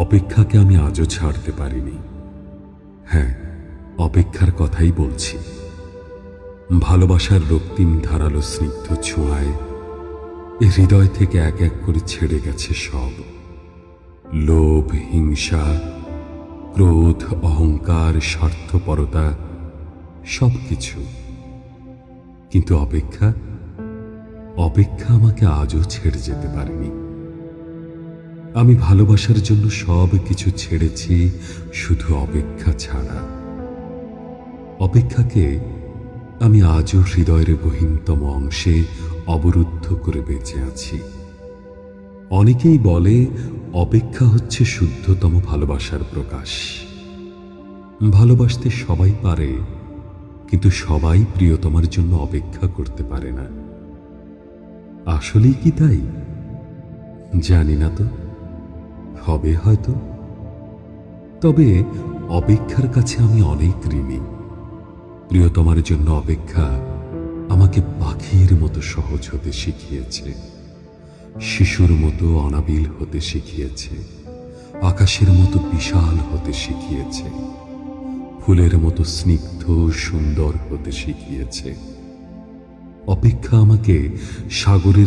অপেক্ষাকে আমি আজও ছাড়তে পারিনি। হ্যাঁ, অপেক্ষার কথাই বলছি। ভালোবাসার রক্তিম ধারালো স্নিগ্ধ ছোঁয়ায় এ হৃদয় থেকে এক এক করে ছেড়ে গেছে সব লোভ, হিংসা, ক্রোধ, অহংকার, স্বার্থপরতা, সবকিছু। কিন্তু অপেক্ষা আমাকে আজও ছেড়ে যেতে পারেনি। আমি ভালোবাসার জন্য সব কিছু ছেড়েছি, শুধু অপেক্ষা ছাড়া। অপেক্ষাকে আমি আজও হৃদয়ের গহীনতম অংশে অবরুদ্ধ করে বেঁচে আছি। অনেকেই বলে অপেক্ষা হচ্ছে শুদ্ধতম ভালোবাসার প্রকাশ। ভালোবাসতে সবাই পারে, কিন্তু সবাই প্রিয়তমার জন্য অপেক্ষা করতে পারে না। আসলেই কি তাই? জানি না তো, হবে হয়তো। তবে অপেক্ষার কাছে আমি অনেক ঋণী। প্রিয়তমার জন্য অপেক্ষা আমাকে পাখির মতো সহজ হতে শিখিয়েছে, শিশুর মতো অনাবিল হতে শিখিয়েছে, আকাশের মতো বিশাল হতে শিখিয়েছে, ফুলের মতো স্নিগ্ধ সুন্দর হতে শিখিয়েছে। অপেক্ষা আমাকে সাগরের